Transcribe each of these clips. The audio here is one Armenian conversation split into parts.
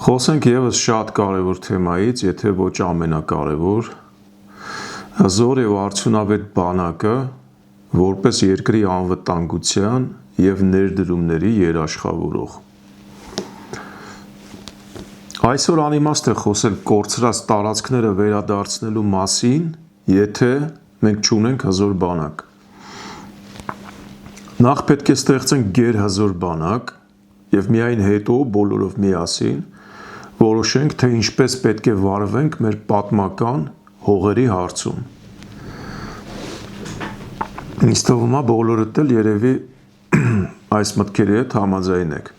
Խոսենք եւս շատ կարևոր թեմայից, եթե ոչ ամենակարևոր, հզոր եւ արդյունավետ բանակը որպես երկրի անվտանգության եւ ներդրումների երաշխավորող։ Այսօր անիմաստ է խոսել կորցրած տարածքները վերադարձնելու մասին, եթե մենք չունենք հզոր բանակ։ Նախ պետք է ստեղծենք գերհզոր բանակ եւ միայն հետո բոլորով միասին որոշենք, թե ինչպես պետք է վարվենք մեր պատմական հողերի հարցում։ Ինձ թվում է բոլորդ էլ երևի այս մտքերի հետ համաձայն եք։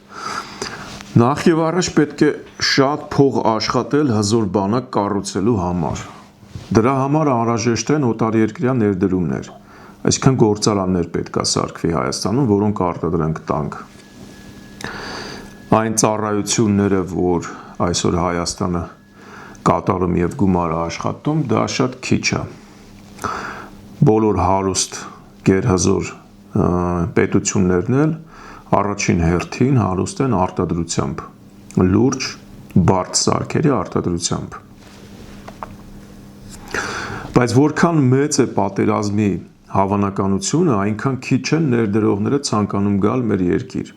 Նախ եւ առաջ պետք է շատ փող աշխատել հզոր բանակ կառուցելու համար։ Դրա համար անհրաժեշտ են օտարերկրյա ներդրումներ, այսինքն գործարաններ պետք է սարքվի Հայաստանում, որոնք արտադրանք տանք։ Այն ծառայությունները, որ այսօր Հայաստանը կատարում եւ գումարը աշխատում, դա շատ քիչ է։ Բոլոր հարուստ գերհզոր պետություններն էլ առաջին հերթին հարուստ են արտադրությամբ, լուրջ բարդ սարքերի արտադրությամբ։ Բայց որքան մեծ է պատերազմի հավանականությունը, այնքան քիչ են ներդրողները ցանկանում գալ մեր երկիր։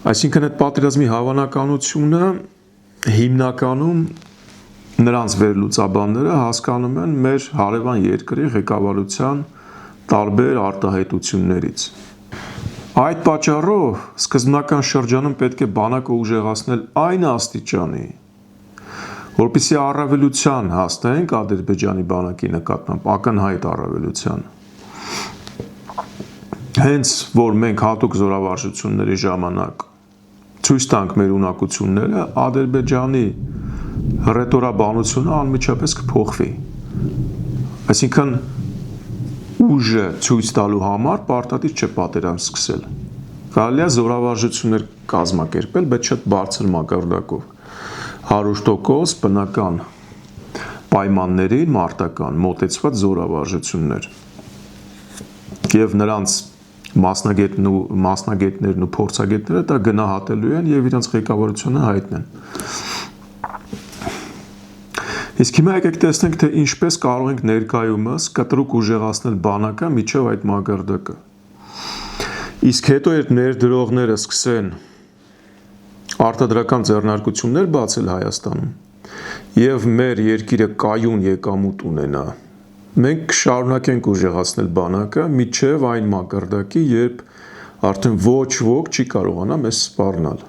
Այսինքն այդ պատերազմի հավանականությունը հիմնականում նրանց վերլուծաբանները հասկանում են մեր հարևան երկրի ղեկավարության տարբեր արտահայտություններից։ Այդ պատճառով սկզբնական շրջանում պետք է բանակը ուժեղացնել այն աստիճանի, որպեսզի առավելության հասնենք Ադրբեջանի բանակի նկատմամբ, ակնհայտ առավելության։ Հենց որ մենք հատուկ զորավարժությունների ժամանակ ցույց տանք մեր ունակությունները, Ադրբեջանի հռետորաբանությունը անմիջապես կփոխվի։ Այսինքն ուժը ցույց տալու համար պարտադիր չէ պատերազմ սկսել։ Կարելի է զորավարժություններ կազմակերպել, բայց շատ բարձր մակարդակով։ 100% բնական պայմաններին մարտական մոտեցված զորավարժություններ։ Եվ նրանց մասնագետներն ու փորձագետները դա գնահատելու են եւ իրենց ղեկավարությունը հայտնեն։ Իսկ հիմա եկեք տեսնենք, թե ինչպես կարող ենք ներկայումս կտրուկ ուժեղացնել բանակը միջև այդ մակարդակը։ Իսկ հետո երբ ներդրողները սկսեն արտադրական ձեռնարկություններ բացել Հայաստանում եւ մեր երկիրը կայուն եկամուտ ունենա, մենք կշարունակենք ուժեղացնել բանակը միջև այն մակարդակի, երբ արդեն ոչ ոք չի կարողանա մեզ սպառնալ։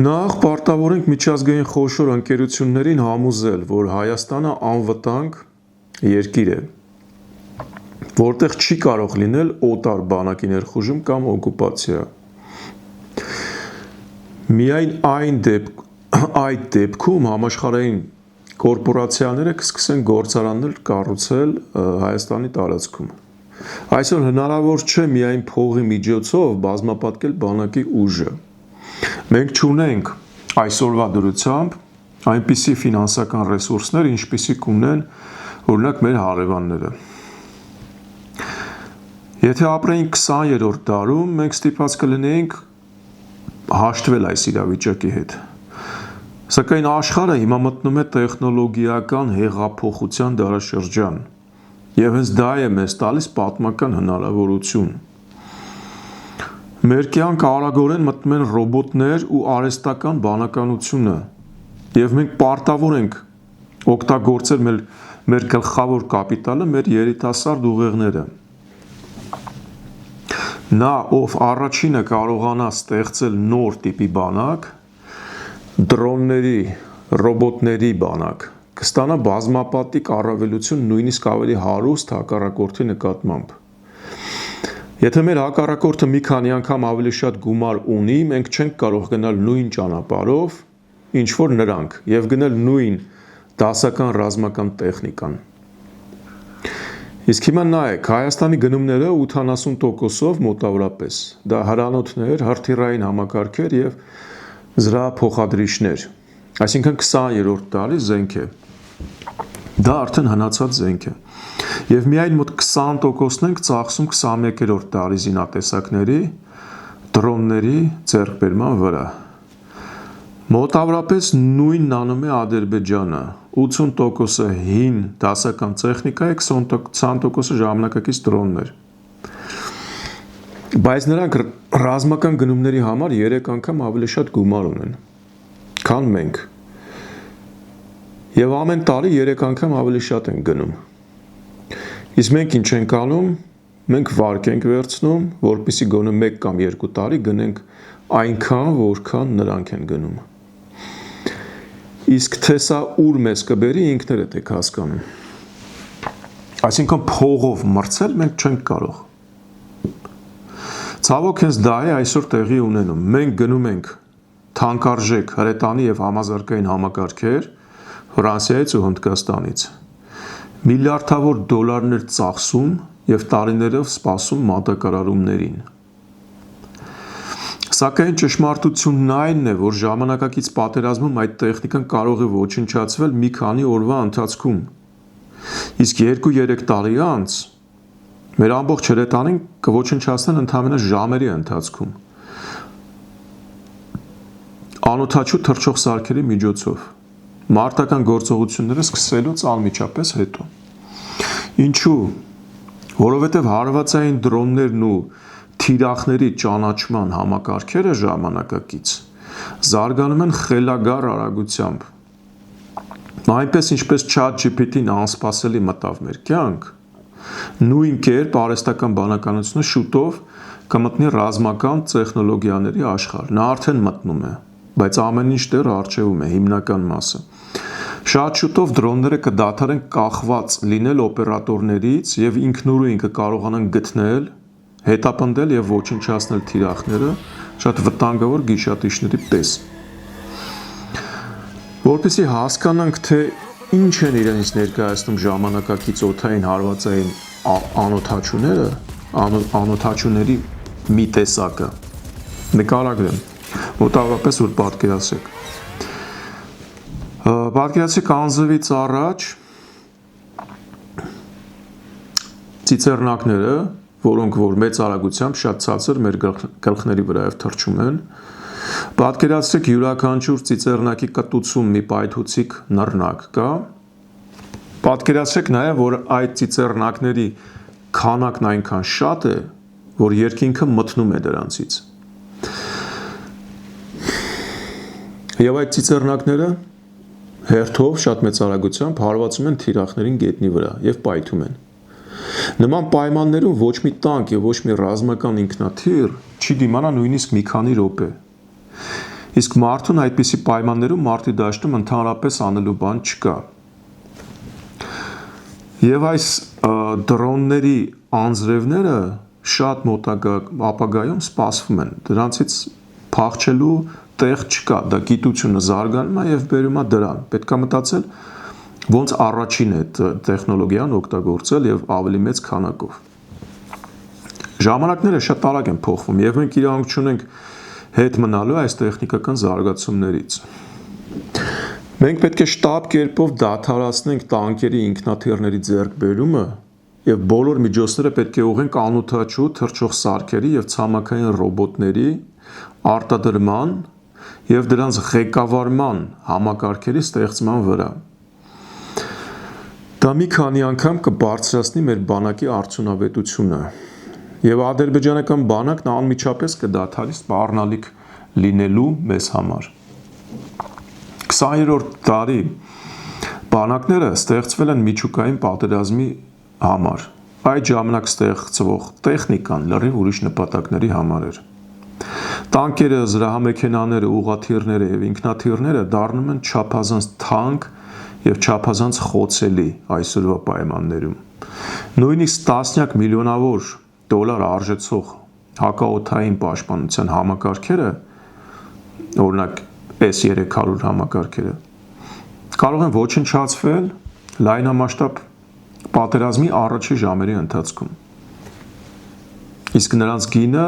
Նախ պարտավոր ենք միջազգային խոշոր ընկերություններին համոզել, որ Հայաստանը անվտանգ երկիր է, որտեղ չի կարող լինել օտար բանակի ներխուժում կամ օկուպացիա։ Միայն այդ դեպքում համաշխարհային կորպորացիաները կսկսեն գործարաններ կառուցել Հայաստանի տարածքում։ Այսօր հնարավոր չէ միայն փողի միջոցով բազմապատկել բանակի ուժը։ Մենք չունենք այսօրվա դրությամբ այնպիսի ֆինանսական ռեսուրսներ, ինչպիսիք ունեն օրինակ մեր հարևանները։ Եթե ապրեինք 20-րդ դարում, մենք ստիպված կլինեինք հաշտվել այս իրավիճակի հետ։ Սակայն աշխարհը հիմա մտնում է տեխնոլոգիական հեղափոխության դարաշրջան, եւ հենց դա է մեզ տալիս պատմական հնարավորություն։ Մեր կյանք արագորեն մտնում են ռոբոտներ ու արհեստական բանականությունը, եւ մենք պարտավոր ենք օգտագործել մեր գլխավոր կապիտալը, մեր երիտասարդ ուղեղները։ Նա, ով առաջինը կարողանա ստեղծել նոր տիպի բանակ, դրոնների, ռոբոտների բանակ, կստանա բազմապատիկ առավելություն նույնիսկ ավելի հարուստ հակառակորդի նկատմամբ։ Եթե մեր հակառակորդը մի քանի անգամ ավելի շատ գումար ունի, մենք չենք կարող գնալ նույն ճանապարհով, ինչ որ նրանք, եւ գնել նույն դասական ռազմական տեխնիկան։ Իսկ հիմա նայեք, Հայաստանի գնումները 80%-ով մոտավորապես, դա հրանոթներ, հրթիռային համակարգեր եւ զրահափոխադրիչներ, այսինքն 20-րդ դարի զենք է։ Դա արդեն հնացած զենք է։ Եվ միայն մոտ 20%-ն ենք ծախսում 21-րդ դարի զինատեսակների, դրոնների ձեռքբերման վրա։ Մոտավորապես նույնն անում է Ադրբեջանը, 80% հին դասական տեխնիկա է, 20% ժամանակակից դրոններ։ Բայց նրանք ռազմական գնումների համար 3 անգամ ավելի շատ գումար ունեն, քան մենք։ Եվ ամեն տարի 3 անգամ ավելի շատ են գնում։ Իսկ մենք ինչ ենք անում, մենք վարկ ենք վերցնում, որպեսզի գոնե 1 կամ 2 տարի գնենք այնքան, որքան նրանք են գնում։ Իսկ թե սա ուր մեզ կբերի, ինքներդ եք հասկանում։ Այսինքն փողով մրցել մենք չենք կարող։ Ցավոք հենց դա է այսօր տեղի ունենում։ Մենք գնում ենք թանկարժեք հրետանի եւ համազարգային համակարգեր Ֆրանսիայից ու Հնդկաստանից։ Միլիարդավոր դոլարներ ծախսում եւ տարիներով սպասում մատակարարումներին։ Սակայն ճշմարտությունն այն է, որ ժամանակակից պատերազմում այդ տեխնիկան կարող է ոչնչացվել մի քանի օրվա ընթացքում։ Իսկ 2-3 տարի անց մեր ամբողջ հրետանին կոչնչացնեն ընդամենը ժամերի ընթացքում։ Անօդաչու թռչող սարքերի միջոցով, մարտական գործողությունները սկսելուց անմիջապես հետո։ Ինչու՞։ Որովհետև հարվածային դրոններն ու թիրախների ճանաչման համակարգերը ժամանակակից զարգանում են խելագար արագությամբ։ Այնպես ինչպես ChatGPT-ն անսպասելի մտավ մեր կյանք, նույն կերպ արհեստական բանականությունը շուտով կմտնի ռազմական տեխնոլոգիաների աշխարհ։ Նա արդեն մտնում է, բայց ամեն ինչ դեռ առջևում է, հիմնական մասը։ Շատ շուտով դրոնները կդադարեն կախված լինել օպերատորներից եւ ինքնուրույն կկարողանան գտնել, հետապնդել եւ ոչնչացնել թիրախները շատ վտանգավոր գիշատիչների պես։ Որպեսզի հասկանանք, թե ինչ են իրենից ներկայացնում ժամանակակից օդային հարվածային անօդաչուները, անօդաչուների մի տեսակը։ Նկարագրեմ, մոտավորապես որ պատկերացրեք։ Պատկերացրեք անձրևից առաջ ծիծեռնակները, որոնք որ մեծ արագությամբ շատ ցածր մեր գլխների վրայով թռչում են, պատկերացրեք յուրաքանչյուր ծիծեռնակի կտուցում մի պայթուցիկ նռնակ կա, պատկերացրեք նաև, որ այդ ծիծեռնակների քանակն այնքան շատ է, որ երկինքը մթնում է դրանցից։ Եվ այդ ծիծեռնակները հերթով շատ մեծ արագությամբ հարվածում են թիրախներին գետնի վրա եւ պայթում են։ Նման պայմաններում ոչ մի տանկ եւ ոչ մի ռազմական ինքնաթիռ չի դիմանա նույնիսկ մի քանի րոպե։ Իսկ մարդուն այդպիսի պայմաններում մարտի դաշտում ընդհանրապես անելու բան չկա։ Եվ այս դրոնների անձրևները շատ մոտակա ապագայում սպասվում են։ Դրանցից փախչելու տեղ չկա, դա գիտությունը զարգանում է եւ բերում է դրան։ Պետք է մտածել ոնց առաջին է տեխնոլոգիան օգտագործել եւ ավելի մեծ քանակով։ Ժամանակները շատ արագ են փոխվում եւ մենք իրավունք չունենք հետ մնալու այս տեխնիկական զարգացումներից։ Մենք պետք է շտապ կերպով դադարեցնենք տանկերի ինքնաթիռների ձեռքբերումը եւ բոլոր միջոցները պետք է ուղղենք անօդաչու թռչող սարքերի եւ ցամաքային ռոբոտների արտադրման եւ դրանց ղեկավարման համակարգերի ստեղծման վրա։ Դա մի քանի անգամ կբարձրացնի մեր բանակի արդյունավետությունը եւ ադրբեջանական բանակն անմիջապես կդադարի սպառնալիք լինելու մեզ համար։ 20-րդ դարի բանակները ստեղծվել են միջուկային պատերազմի համար։ Այդ ժամանակ ստեղծվող տեխնիկան լրիվ ուրիշ նպատակների համար էր։ Տանկերը, զրահամեքենաները, ուղղաթիռները եւ ինքնաթիռները դառնում են չափազանց թանկ եւ չափազանց խոցելի այսօրվա պայմաններում։ Նույնիսկ տասնյակ միլիոնավոր դոլար արժեցող հակաօդային պաշտպանության համակարգերը, օրինակ S-300 համակարգերը, կարող են ոչնչացվել լայնամասշտաբ պատերազմի առաջի ժամերի ընթացքում։ Իսկ նրանց գինը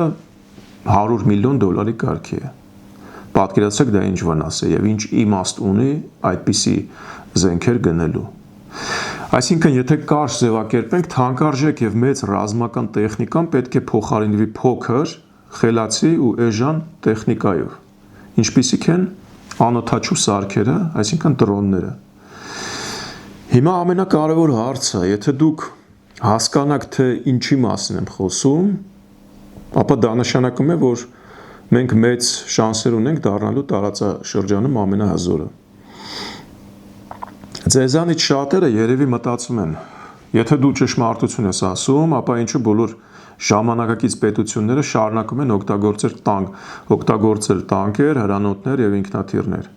100 միլիոն դոլարի կարգի է։ Պատկերացրեք դա ինչ վնաս է եւ ինչ իմաստ ունի այդպիսի զենքեր գնելու։ Այսինքն, եթե կարճ ձևակերպենք, թանկարժեք եւ մեծ ռազմական տեխնիկան պետք է փոխարինվի փոքր, խելացի ու էժան տեխնիկայով։ Ինչպիսիք են անօդաչու սարքերը, այսինքն դրոնները։ Հիմա ամենակարևոր հարցը, եթե դուք հասկանաք, թե ինչի մասին եմ խոսում, ապա դա նշանակում է, որ մենք մեծ շանսեր ունենք դառնալու տարածաշրջանում ամենահզորը։ Ձեզանից շատերը երևի մտածում են, եթե դու ճշմարտություն ես ասում, ապա ինչու բոլոր ժամանակակից պետությունները շարունակում են օգտագործել տանկեր, հրանոթներ եւ ինքնաթիռներ։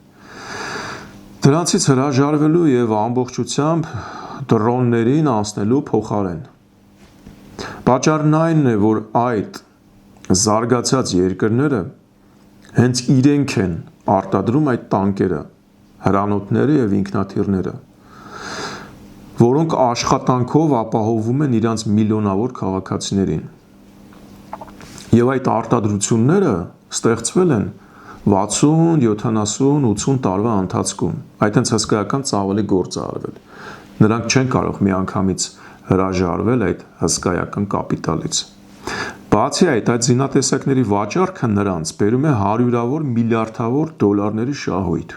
Դրանցից հրաժարվելու եւ ամբողջությամբ դրոններին անցնելու փոխարեն։ Պատճառն այն է, որ այդ զարգացած երկրները հենց իրենք են արտադրում այդ տանկերը, հրանոթները եւ ինքնաթիռները, որոնք աշխատանքով ապահովում են իրանց միլիոնավոր քաղաքացիներին։ Եվ այդ արտադրությունները ստեղծվել են 60, 70, 80 տարվա ընթացքում։ Այդ հենց հսկայական ծավալի գործ է արվել։ Նրանք չեն կարող միանգամից հրաժարվել այդ հսկայական կապիտալից։ Բացի այդ զինատեսակների վաճառքը նրանց բերում է հարյուրավոր միլիարդավոր դոլարների շահույթ։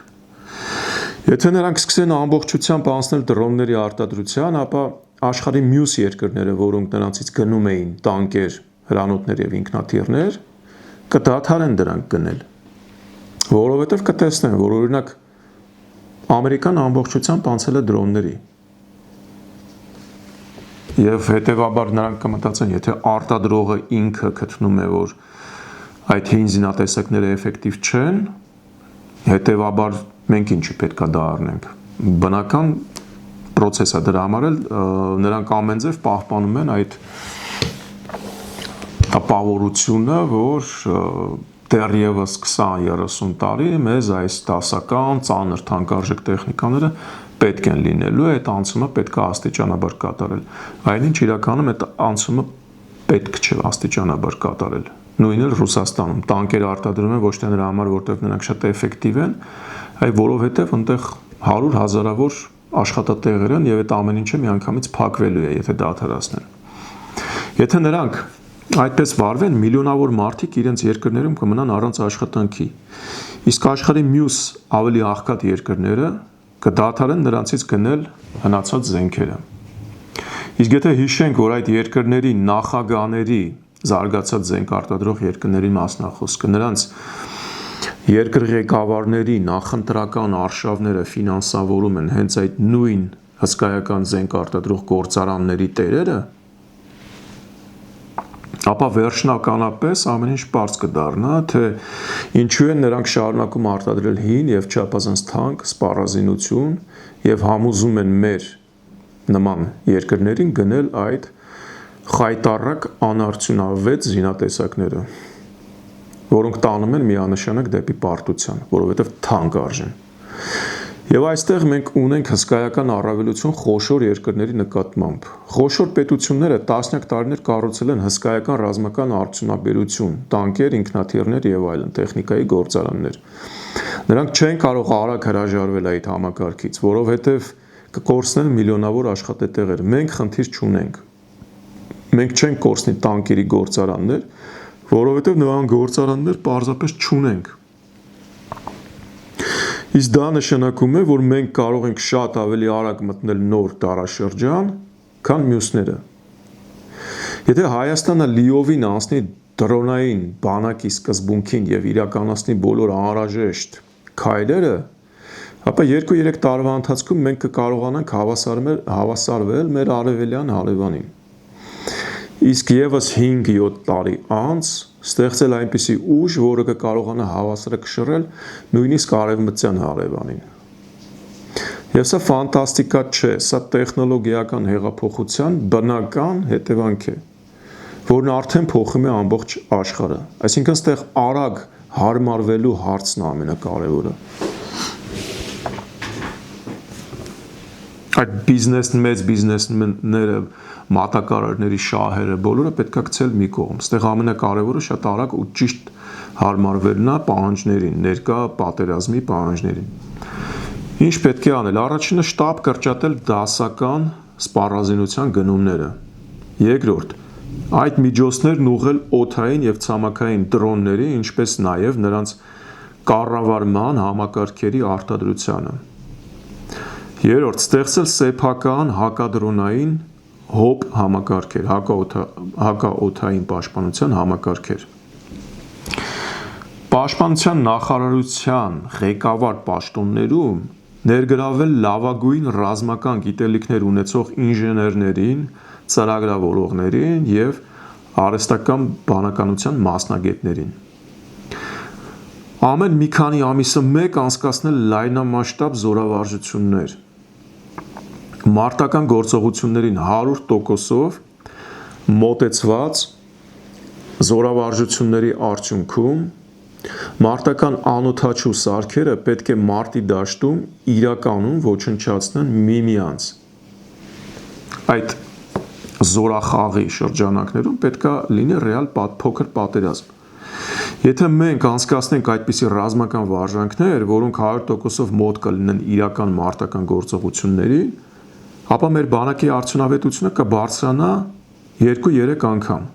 Եթե նրանք սկսեն ամբողջությամբ անցնել դրոնների արտադրության, ապա աշխարհի մյուս երկրները, որոնք նրանցից գնում էին տանկեր, հրանոթներ եւ ինքնաթիռներ, կդադարեն դրանք գնել, որովհետեւ կտեսնեն, որ օրինակ Ամերիկան ամբողջությամբ անցել է դրոնների։ Եվ հետևաբար նրանք կմտածեն, եթե արտադրողը ինքը գտնում է, որ այդ հին զինատեսակները էֆեկտիվ չեն, հետևաբար մենք ինչի պետք է դա առնենք։ Բնական process է դրա համար էլ նրանք ամեն ձև պահպանում են այդ տպավորությունը, որ դեռևս 20-30 տարի մեզ այս դասական ծանր թանկարժեք տեխնիկաները պետք են լինելու, այդ անցումը պետք է աստիճանաբար կատարել։ Այնինչ իրականում այդ անցումը պետք չէ աստիճանաբար կատարել։ Նույնն էլ Ռուսաստանում տանկեր արտադրում են ոչ թե նրա համար, որտեղ նրանք շատ էֆեկտիվ են, այլ որովհետև այնտեղ 100 հազարավոր աշխատատեղեր են եւ այդ ամեն ինչը միանգամից փակվելու է, եթե դադարացնեն։ Եթե նրանք այդպես վարվեն, միլիոնավոր մարդիկ իրենց երկրներում կմնան առանց աշխատանքի։ Իսկ աշխարհի մյուս ավելի աղքատ երկրները կդադարեն նրանցից գնել հնացած զենքերը։ Իսկ եթե հիշենք, որ այդ երկրների նախագահների զարգացած զենք արտադրող երկրների մասնախոսքը, նրանց երկրի ղեկավարների նախընտրական արշավները ֆինանսավորում են հենց այդ նույն հսկայական զենք արտադրող գործարանների տերերը, ապա վերջնականապես ամեն ինչ պարզ կդառնա, թե ինչու են նրանք շարունակում արտադրել հին եւ չափազանց թանկ սպառազինություն եւ համոզում են մեր նման երկրներին գնել այդ խայտառակ անարդյունավետ զինատեսակները, որոնք տանում են միանշանակ դեպի պարտության, որովհետեւ թանկ արժեն։ Եվ այստեղ մենք ունենք հսկայական առավելություն խոշոր երկրների նկատմամբ։ Խոշոր պետությունները տասնյակ տարիներ կառուցել են հսկայական ռազմական արդյունաբերություն, տանկեր, ինքնաթիռներ եւ այլն, տեխնիկայի գործարաններ։ Նրանք չեն կարող արագ հրաժարվել այդ համակարգից, որովհետեւ կկորցնեն միլիոնավոր աշխատատեղեր։ Մենք խնդիր չունենք։ Մենք չենք կորցնի տանկերի գործարաններ, որովհետեւ նման գործարաններ պարզապես չունենք։ Իսկ դա նշանակում է, որ մենք կարող ենք շատ ավելի արագ մտնել նոր դարաշրջան, քան մյուսները։ Եթե Հայաստանը լիովին անցնի դրոնային բանակի սկզբունքին եւ իրականացնի բոլոր անհրաժեշտ քայլերը, ապա 2-3 տարվա ընթացքում մենք կկարողանանք հավասարվել մեր արևելյան հարևանին։ Իսկ եւս 5-7 տարի անց ստեղծել այնպիսի ուժ, որը կկարողանա հավասարակշռել նույնիսկ արևմտյան հարևանին։ Եվ սա ֆանտաստիկա չէ, սա տեխնոլոգիական հեղափոխության բնական հետևանք է, որն արդեն փոխում է ամբողջ աշխարհը։ Այսինքն այստեղ արագ հարմարվելու հարցն է ամենակարևորը։ Այդ մեծ բիզնեսմենները, մատակարարների շահերը, բոլորը պետք է գցել մի կողմ։ Այստեղ ամենակարևորը շատ արագ ու ճիշտ հարմարվելն է պահանջներին, ներկա պատերազմի պահանջներին։ Ինչ պետք է անել։ Առաջինը շտապ կրճատել դասական սպառազինության գնումները։ Երկրորդ, Այդ միջոցներն ուղղել օդային եւ ցամաքային դրոնների, ինչպես նաեւ նրանց կառավարման համակարգերի արտադրությանը։ Երրորդ, ստեղծել սեփական հակադրոնային հոբ համակարգեր, հակաօդային պաշտպանության համակարգեր։ Պաշտպանության նախարարության ղեկավար պաշտոններում ներգրավել լավագույն ռազմական գիտելիքներ ունեցող ինժեներներին, ծրագրավորողներին եւ արհեստական բանականության մասնագետներին։ Ամեն մի քանի ամիսը մեկ անցկացնել լայնամասշտաբ զորավարժություններ։ Մարտական գործողություններին 100%-ով մոտեցված զորավարժությունների արդյունքում մարտական անօդաչու սարքերը պետք է մարտի դաշտում իրականում ոչնչացնեն միմյանց։ Այդ զորախաղի շրջանակներում պետք է լինի ռեալ փոքր պատերազմ։ Եթե մենք անցկացնենք այդպիսի ռազմական վարժանքներ, որոնք 100%-ով մոտ կլինեն իրական մարտական գործողությունների, ապա մեր բանակի արդյունավետությունը կբարձրանա 2-3 անգամ։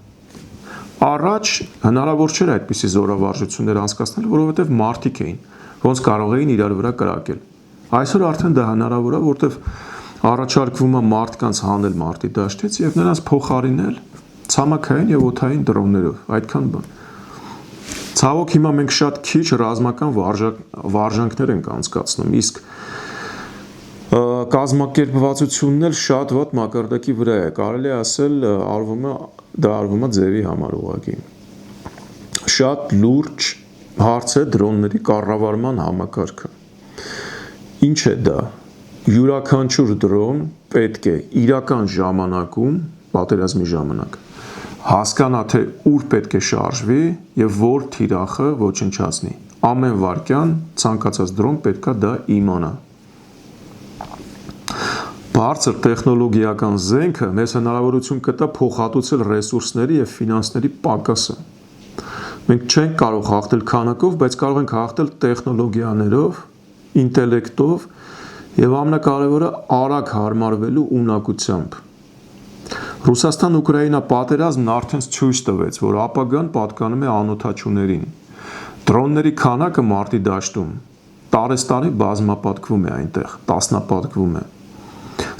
Առաջ հնարավոր չէր այդպիսի զորավարժություններ անցկացնել, որովհետև մարդիկ էին, ոնց կարող էին իրար վրա կրակել։ Այսօր արդեն դա հնարավոր է, որովհետև առաջարկվում է մարդկանց հանել մարտի դաշտից եւ նրանց փոխարինել ցամաքային եւ օդային դրոններով, այդքան բան։ Ցավոք հիմա մենք շատ քիչ ռազմական վարժանքներ ենք անցկացնում, իսկ կազմակերպվածությունն էլ շատ վատ մակարդակի վրա է, կարելի է ասել, դա արվում է ձևի համար ուղղակի։ Շատ լուրջ հարց է դրոնների կառավարման համակարգը։ Ինչ է դա։ Յուրաքանչյուր դրոն պետք է իրական ժամանակում, պատերազմի ժամանակ, հասկանա, թե ուր պետք է շարժվի եւ որ թիրախը ոչնչացնի։ Ամեն վայրկյան ցանկացած դրոն պետք է դա իմանա։ Բարձր տեխնոլոգիական զենքը մեզ հնարավորություն կտա փոխհատուցել ռեսուրսների եւ ֆինանսների պակասը։ Մենք չենք կարող հաղթել քանակով, բայց կարող ենք հաղթել տեխնոլոգիաներով, ինտելեկտով եւ ամենակարևորը արագ հարմարվելու ունակությամբ։ Ռուսաստան-Ուկրաինա պատերազմն արդեն ցույց տվեց, որ ապագան պատկանում է անօդաչուներին։ Դրոնների քանակը մարտի դաշտում տարեստարի բազմապատկվում է այնտեղ, տասնապատկվում է։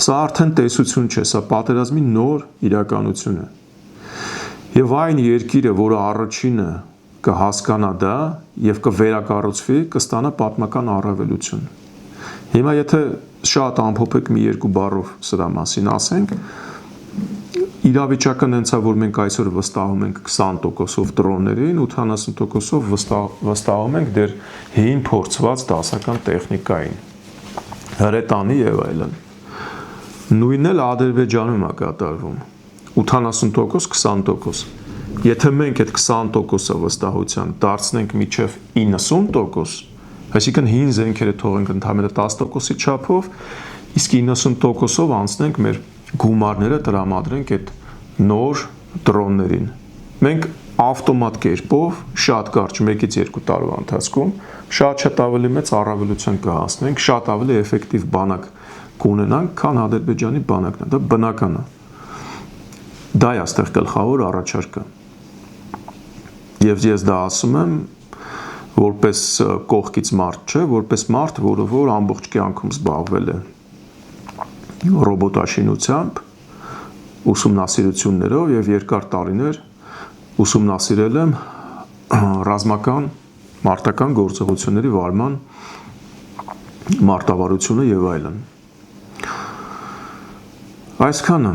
Սա արդեն տեսություն չէ, սա պատերազմի նոր իրականություն է։ Եվ այն երկիրը, որը առաջինը կհասկանա դա եւ կվերակառուցվի, կստանա պատմական առավելություն։ Հիմա եթե շատ ամփոփեք մի երկու բառով սրա մասին ասենք, իրավիճակը նենց է, որ մենք այսօր վստահում ենք 20%-ով դրոններին, 80%-ով վստահում ենք դեր հին փորձված դասական տեխնիկային, հրետանի եւ այլն։ Նույնն էլ Ադրբեջանում է կատարվում 80%, 20%։ Եթե մենք այդ 20%-ը վստահության դարձնենք մինչև 90%, այսինքն հին զենքերը թողենք ընդհանրապես 10%-ի չափով, իսկ 90%-ով անցնենք մեր գումարները տրամադրենք այդ նոր դրոններին։ Մենք ավտոմատ կերպով շատ կարճ 1-ից 2 տարվա ընթացքում շատ ավելի մեծ առավելության կհասնենք, շատ ավելի էֆեկտիվ բանակ կունենանք, քան Ադրբեջանի բանակն է, դա բնական է։ Դա է այստեղ գլխավոր առաջարկը։ Եվ ես դա ասում եմ որպես կողքից մարդ չէ, որպես մարդ, որ ամբողջ կյանքում զբաղվել է ռոբոտաշինությամբ, ուսումնասիրություններով եւ երկար տարիներ ուսումնասիրել եմ ռազմական մարտական գործողությունների վարման մարտավարությունը եւ այլն։ Այսքանը